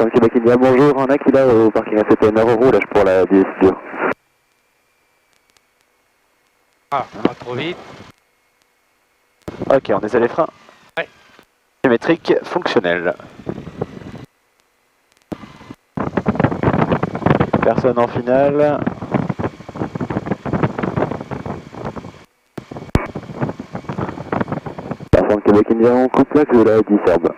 Personne Québec India, bonjour, on a qui là au parking ACP Nord roulage pour la 10 dure. Ah, pas trop vite. Ok, on essaie les freins. Ouais. Symétrique, fonctionnel. Personne en finale. Personne Québec India, on coupe là que la 10 herbe.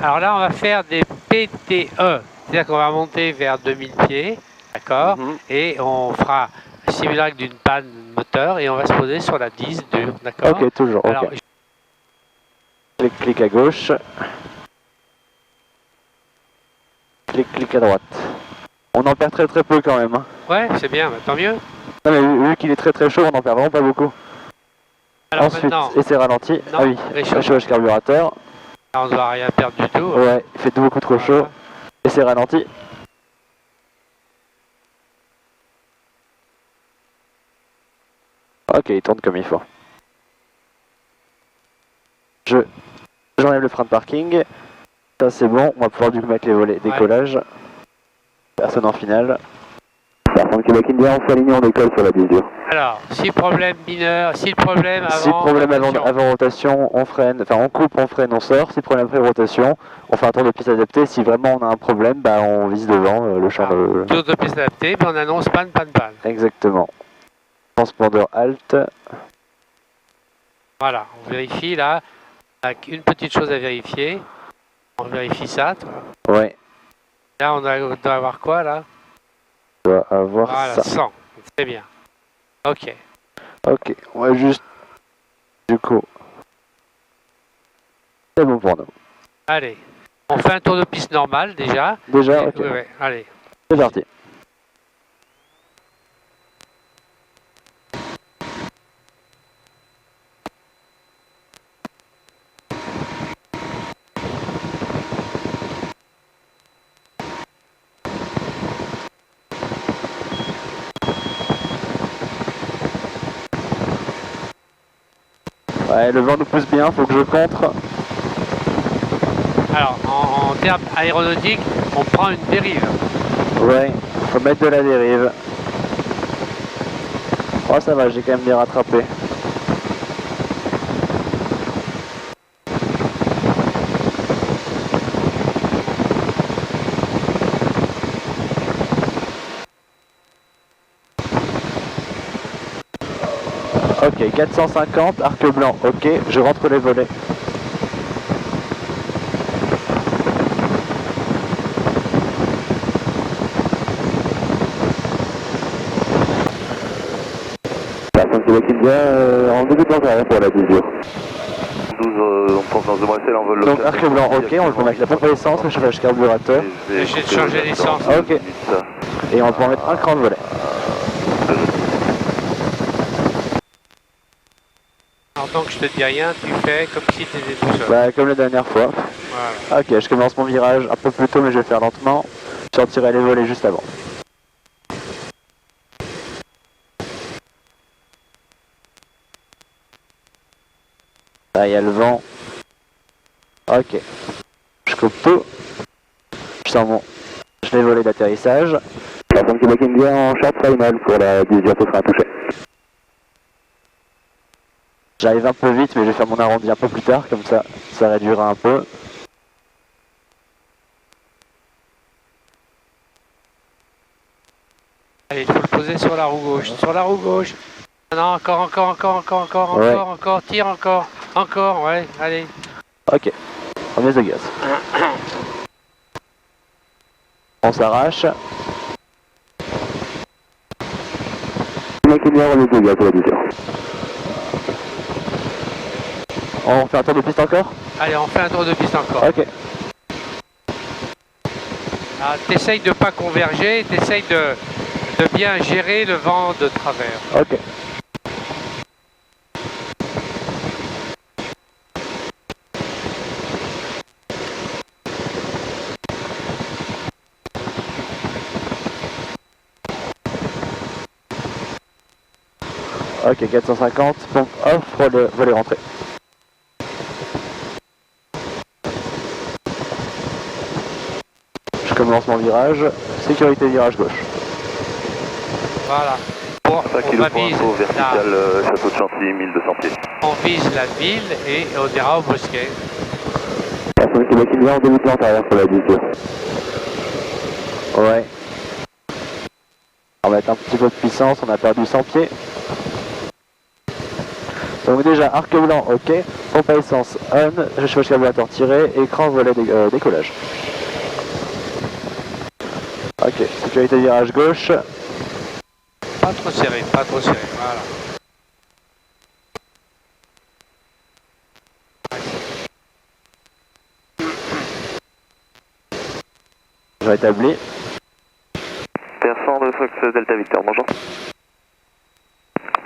Alors là, on va faire des PTE, c'est-à-dire qu'on va monter vers 2000 pieds, d'accord, et on fera un simulacre d'une panne moteur et on va se poser sur la 10 dure, d'accord. Ok, toujours, ok. Alors, Clic à gauche. Clic à droite. On en perd très peu quand même. Hein. ouais, c'est bien, bah, tant mieux. Non mais vu qu'il est très chaud, on en perd vraiment pas beaucoup. Alors Ensuite, maintenant, essai ralenti. non, Ah oui, réchauffage carburateur. là, on ne doit rien perdre du tout. Ouais, il fait beaucoup trop chaud. Essai ralenti. Ok, il tourne comme il faut. J'enlève le frein de parking. Ça c'est bon, on va pouvoir du coup mettre les volets décollage. Personne en finale. Personne Québec India, on s'aligne, on décolle sur la 10 dure. Alors, si problème mineur, si problème avant, Si problème rotation. avant rotation, on freine, enfin on coupe, on freine, on sort. Si problème après rotation, on fait un tour de piste adapté. Si vraiment on a un problème, bah on vise devant le champ de... Tour de piste adapté, puis on annonce panne. Exactement. Transpondeur halt. Voilà, on vérifie là, avec une petite chose à vérifier. On vérifie ça. Ouais. Là, on doit avoir quoi là? On doit avoir voilà, ça. 100. C'est bien. Ok. Ok, on va juste... Du coup... C'est bon pour nous. Allez. On fait un tour de piste normal déjà. Déjà, ok. Ouais, allez. C'est parti. Ouais, le vent nous pousse bien, faut que je contre. Alors, en termes aéronautiques, on prend une dérive. Ouais, faut mettre de la dérive. Oh ça va, j'ai quand même bien rattrapé. Ok, 450, arc blanc, ok, je rentre les volets. Personne Québec India, en début de vent arrière pour la 10 dure. 12 en provenance de Bruxelles en vol local. Donc arc blanc, ok, on le peut mettre la pompe à essence, le chauffage carburateur. J'ai changé l'essence. Ok. Et on peut en mettre un cran de volet. En tant que je te dis rien, tu fais comme si tu étais tout seul. Bah, comme la dernière fois. Voilà. Ok, je commence mon virage un peu plus tôt, mais je vais faire lentement. Je sortirai les volets juste avant. Là, il y a le vent. Ok. Je coupe tout. Je sors mon... Je les volets d'atterrissage. Personne Québec India en short final pour la 10 dure, ce sera touché. J'arrive un peu vite, mais je vais faire mon arrondi un peu plus tard, comme ça réduira un peu. Allez, il faut le poser sur la roue gauche. Sur la roue gauche. Non, encore, Ouais. encore, tire encore, ouais, allez. Ok, remise de gaz. On s'arrache. Québec India, remise de gaz pour la 10 dure. On fait un tour de piste encore? Allez, on fait un tour de piste encore. Ok. T'essayes de pas converger, t'essayes de bien gérer le vent de travers. Ok. Ok, 450, pompe off, volet rentré. Deuxième lancement virage, sécurité virage gauche. Voilà. Bon, 5 on kg va pour viser info, vertical, château de Chantilly, 1200 pieds. on vise la ville et on ira au bosquet. Personne Québec India en début de plante arrière pour la 18. Ouais. On va mettre un petit peu de puissance, on a perdu 100 pieds. Donc déjà, arc blanc, ok. Pompe à essence, on. Chevauche carburateur tiré, écran volet décollage. Ok, sécurité virage gauche. Pas trop serré, voilà. Je rétablis. Persan de Fox Delta Victor, bonjour.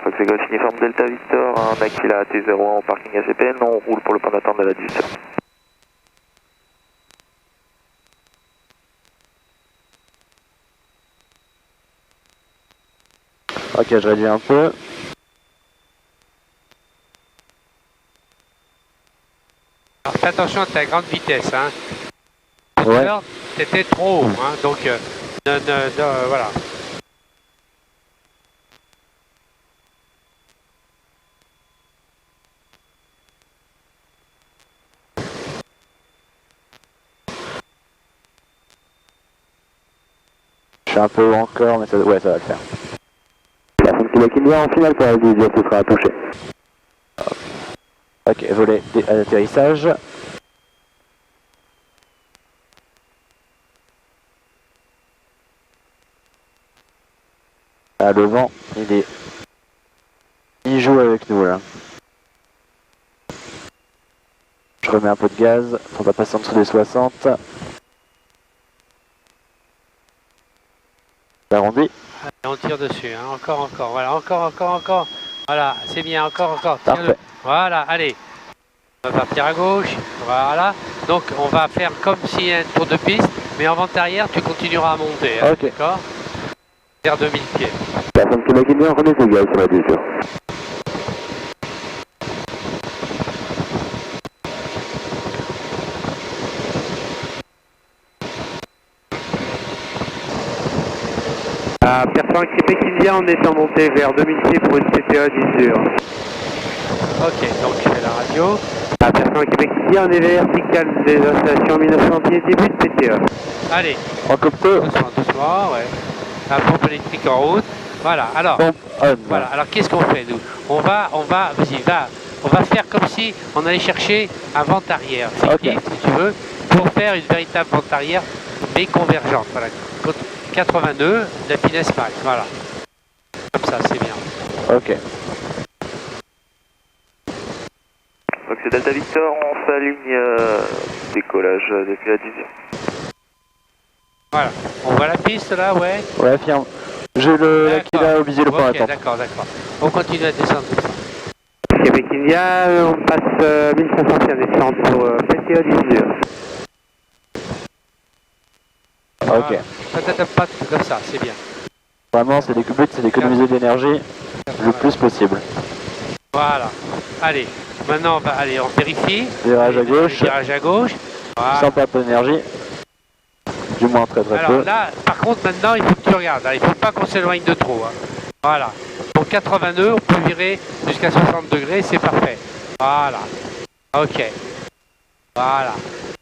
Fox Golf uniforme Delta Victor, un Aquila T01 au parking ACPN, on roule pour le point d'attente de la 18. Ok, je réduis un peu. Alors fais attention à ta grande vitesse, hein. Ouais. T'étais trop haut, hein, donc voilà. Je suis un peu haut encore, mais ça, ouais, ça va le faire. Personne Québec India en finale pour la 18, ce sera à toucher. Ok, volet d'atterrissage. Ah, le vent, il joue avec nous là. Je remets un peu de gaz, on va passer en dessous des 60. Arrondi. Allez, on tire dessus, hein. Encore, voilà, encore. Voilà, c'est bien, encore. Parfait. Voilà, allez. On va partir à gauche, voilà. Donc on va faire comme s'il y a un tour de piste, mais en vente arrière, tu continueras à monter, hein, Ok. d'accord? Vers 2000 pieds. Personne Québec India, remise de gaz sur la 18. Persan Québec India, on est en montée vers 2000 pieds pour une CTA 10 heures. Ok, donc je fais la radio. Persan Québec India, on est vertical des installations 1900 pieds, début de CTA. Allez, En coupe-peu, doucement, ouais. La pompe électrique en route. Voilà, alors, pompe on. voilà. Alors qu'est-ce qu'on fait, nous? Vas-y, on va faire comme si on allait chercher un vent arrière, fictif, si tu veux, pour faire une véritable vente arrière, mais convergente. Voilà. 82, la finesse max, voilà. Comme ça, c'est bien. Ok. Donc c'est Delta Victor, on s'aligne décollage depuis la 18. Voilà. On voit la piste là, ouais. Ouais, affirme. J'ai le D'accord. Aquila au visier le point Ok, d'attente. d'accord. On continue à descendre comme ça. Québec India, on passe 1500 pieds à descendre pour CTA 10 heures. Ok. Pas comme ça, c'est bien. Vraiment, c'est le but, c'est d'économiser de l'énergie le plus possible. Voilà. Allez, maintenant on vérifie. Virage à gauche. Virage à gauche. Voilà. Sans perte d'énergie. Du moins très Alors peu. là, par contre, maintenant, il faut que tu regardes. Il ne faut pas qu'on s'éloigne de trop. Hein. Voilà. Pour 82, on peut virer jusqu'à 60 degrés, c'est parfait. Voilà. Ok. Voilà.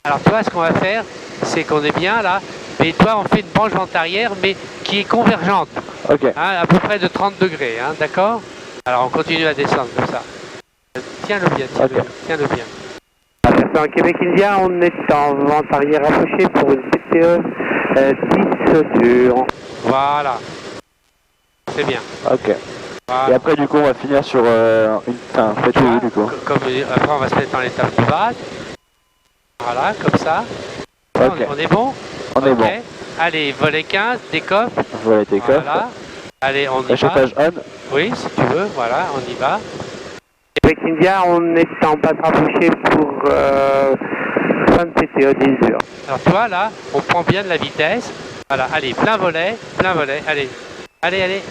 Alors, toi, ce qu'on va faire, c'est qu'on est bien là. Mais toi, on fait une branche vente arrière, mais qui est convergente. Ok. Hein, à peu près de 30 degrés. Hein, d'accord? Alors, on continue à descendre comme ça. Tiens-le bien, tiens-le bien. Persan Québec India, on est en vente arrière approchée pour une CTA 10 heures. Voilà. C'est bien. Ok. Voilà. Et après, du coup, on va finir sur un petit Voilà. du coup. Après, on va se mettre dans l'étape du bas. Voilà, comme ça. Ok. On est bon? On est bon. Allez, volet 15, décoffre. Volet take-off. Voilà. Allez, on y va. Réchauffage on. Oui, si tu veux, voilà, on y va. Québec India, on est en passe rapprochée pour fin de CTA 10 heures. Alors toi, là, on prend bien de la vitesse. Voilà, allez, plein volet, allez. Allez.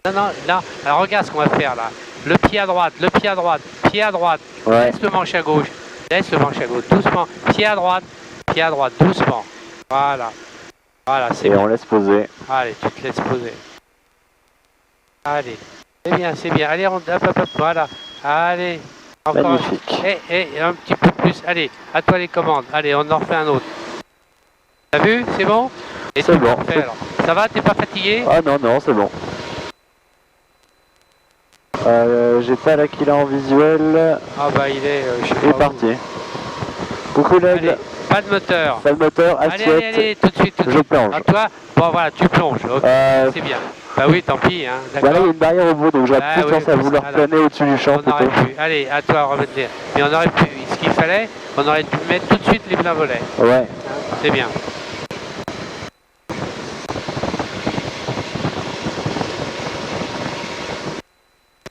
Non. Alors regarde ce qu'on va faire là. Le pied à droite, pied à droite. Ouais. Laisse le manche à gauche, doucement. Pied à droite, doucement. Voilà. Voilà, c'est Et bien. on laisse poser. Allez, tu te laisses poser. Allez, c'est bien, c'est bien. Allez, hop, hop, hop, voilà. Allez, encore. Magnifique. Et un petit peu plus. Allez, à toi les commandes. Allez, on en refait un autre. T'as vu? C'est bon? Et C'est tu bon. refais, alors. Ça va? T'es pas fatigué? Ah non, non, c'est bon. J'ai pas là qu'il a en visuel. Ah bah il est, je sais Il est pas où. parti. Coucou Allez, l'aigle. pas de moteur. Pas de moteur, Allez, assiette. allez, tout de suite, tout de Je suite. plonge. À toi, bon voilà, tu plonges. Ok, c'est bien. Bah oui, tant pis, hein. Voilà, il y a D'accord. une barrière au bout, donc j'aurais Ah plus oui, tendance à vouloir voilà. planer au-dessus du champ On aurait plutôt. pu. Allez, à toi, remettre les. Mais on aurait pu. Ce qu'il fallait, on aurait pu mettre tout de suite les pleins volets. Ouais. C'est bien.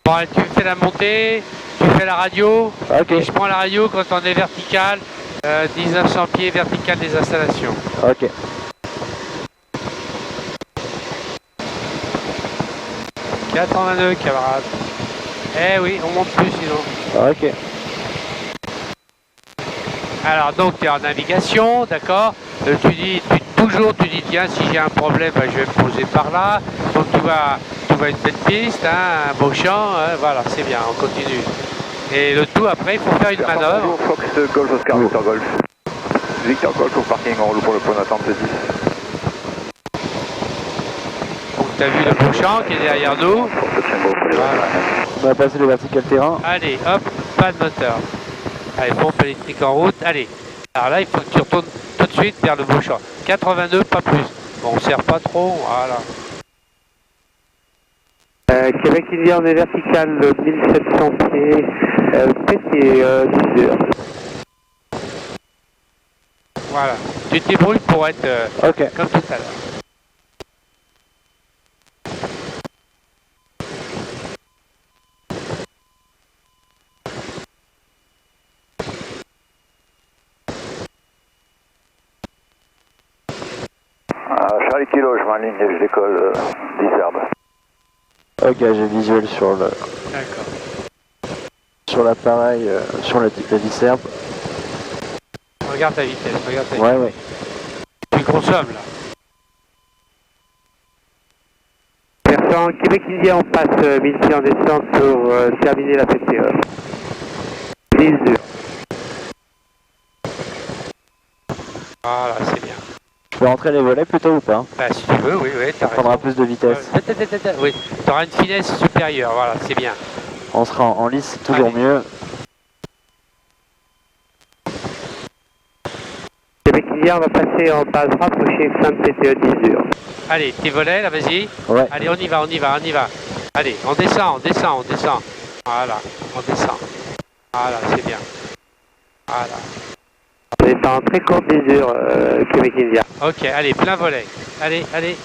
Bon, allez, tu fais la montée, tu fais la radio. Ok, Et je prends la radio quand on est vertical, 1900 pieds vertical des installations. ok. 82 camarades. Eh oui, on monte plus sinon. Ok. Alors donc tu es en navigation, d'accord. Toujours tu dis tiens si j'ai un problème bah, je vais me poser par là. Donc tu vois une belle piste, hein, un beau champ, hein, voilà c'est bien, on continue. Et le tout après il faut faire une manœuvre. Fox Golf Oscar Victor Golf. Victor Golf au parking en route pour le point d'attente 10. Donc tu as vu le beau champ qui est derrière nous. Voilà. On va passer le vertical terrain. Allez hop, pas de moteur. Allez, pompe électrique en route, allez. Alors là il faut que tu retournes tout de suite vers le beau champ. 82, pas plus. Bon, on ne sert pas trop, voilà. Québec India, on est vertical 1700 pieds, PT 10 heures. Voilà. Tu te débrouilles pour être Ok. comme tout à l'heure. Charlie Kilo, je m'aligne et je décolle 10 herbes. Ok, j'ai visuel sur le D'accord. sur l'appareil, sur la disserbe. Regarde ta vitesse, regarde ta vitesse. Ouais, ouais. Tu consommes là. Versant Québec India, on passe 1000 pieds en descente pour terminer la PTE. 10 heures. Voilà, c'est bien. Je peux rentrer les volets plutôt ou pas? Bah, si tu veux, oui, oui, t'as Ça prendra raison. plus de vitesse. Oui, t'auras une finesse supérieure, voilà, c'est bien. On sera en lice, c'est toujours Allez. mieux. Québec India, on va passer en base rapprochée, fin de PTE 10 heures. Allez, tes volets là, vas-y. Ouais. Allez, on y va, on y va, on y va. Allez, on descend, on descend, on descend. Voilà, on descend. Voilà, c'est bien. Voilà. On est en très courte 10 heures, Québec India. Ok, allez, plein volet. Allez, allez.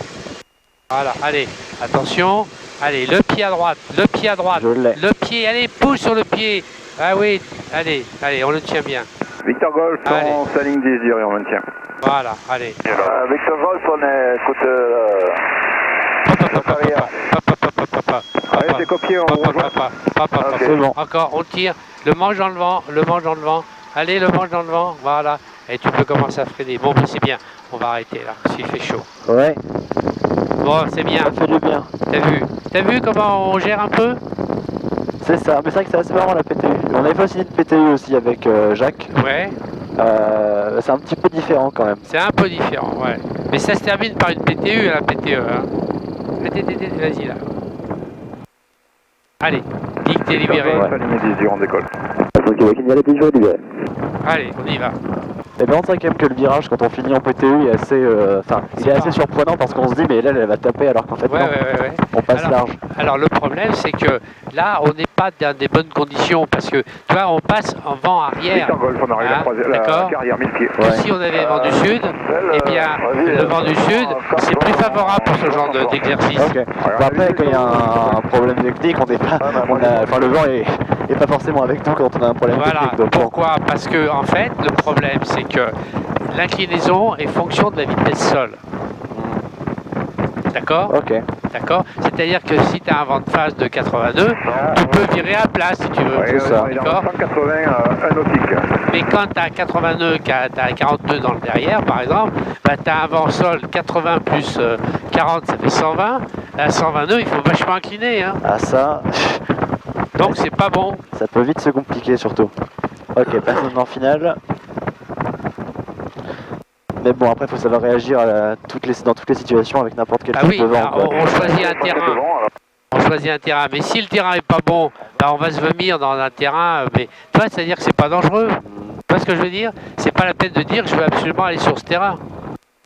Voilà, allez, attention. Allez, le pied à droite, le pied à droite. Je l'ai. Le pied, allez, pousse sur le pied. Ah oui, allez, allez, on le tient bien. Victor Golf, Allez. on s'aligne 10 heures et on maintient. Voilà, allez. Victor Golf, on est côté... Allez, c'est copié, on rejoint. Ok. C'est bon. Encore, on tire. Le manche dans le vent, le manche dans le vent. Allez, le manche dans le vent, voilà. Et tu peux commencer à freiner. Bon, ben, c'est bien. On va arrêter là, s'il fait chaud. Ouais, Bon, c'est bien. ça fait du bien. T'as vu comment on gère un peu? C'est ça, mais c'est vrai que c'est assez marrant la PTU. On avait fait aussi une PTU aussi avec Jacques. Ouais, C'est un petit peu différent quand même. c'est un peu différent, ouais. Mais ça se termine par une PTU, la PTE. Hein. Vas-y là. Allez, dis que t'es libéré. Ouais. S'aligner 10 heures, on décolle. Québec India, les 10 jours libérés. Allez, on y va. Et bien on sait quand même que le virage quand on finit en PTU est assez, il est assez surprenant parce qu'on se dit mais là elle va taper alors qu'en fait Ouais, non, ouais. on passe large. Alors le problème c'est que là on n'est pas dans des bonnes conditions parce que tu vois on passe en vent arrière. Victor Golf, on arrive Hein, la d'accord. carrière 1000 pieds. Ouais. Si on avait vent du sud, eh bien le vent du sud c'est plus favorable pour ce genre d'exercice. Ok. Bon, après quand il y a un problème technique, on n'est pas, le vent est pas forcément avec nous quand on a un problème Voilà, technique. Donc, bon. pourquoi? Parce que en fait le problème c'est que l'inclinaison est fonction de la vitesse sol. D'accord? Ok. D'accord? C'est-à-dire que si tu as un vent de face de 82, tu peux virer à plat si tu veux. c'est ça. D'accord? 180 un nautique. Mais quand tu as 82, tu as 42 dans le derrière, par exemple, bah, tu as un vent sol 80 plus 40, ça fait 120. À 120 nœuds, il faut vachement incliner. Hein. Ah ça, Donc c'est pas bon. ça peut vite se compliquer surtout. Ok, personne en finale. Mais bon, après, il faut savoir réagir à dans toutes les situations avec n'importe quel Ah type oui, de vent. bah, quoi. on choisit un terrain. On choisit un terrain. Mais si le terrain est pas bon, bah, on va se vomir dans un terrain. Mais tu vois, c'est-à-dire que c'est pas dangereux. Tu vois ce que je veux dire? C'est pas la peine de dire je veux absolument aller sur ce terrain.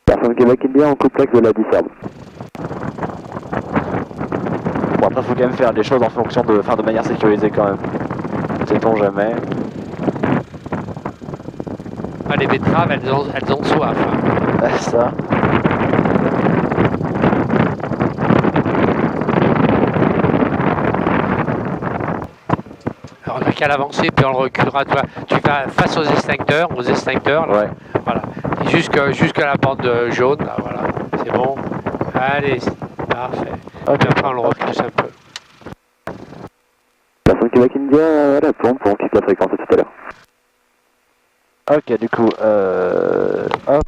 Personne Québec India en complexe de la disturbe. Bon, après, il faut quand même faire les choses en fonction de manière sécurisée quand même. Sait-on jamais. Ah, les betteraves, elles ont soif. Hein. Ah, ça. Alors, on n'a qu'à l'avancer, puis on le reculera. Tu vas face aux extincteurs, là. Ouais. Voilà. Et jusqu'à la bande jaune, là, voilà. C'est bon. Allez, parfait. Ok. Puis après, on le repousse un peu. Personne Québec India à la pompe, on quitte la fréquence tout à l'heure. Ok, du coup, hop.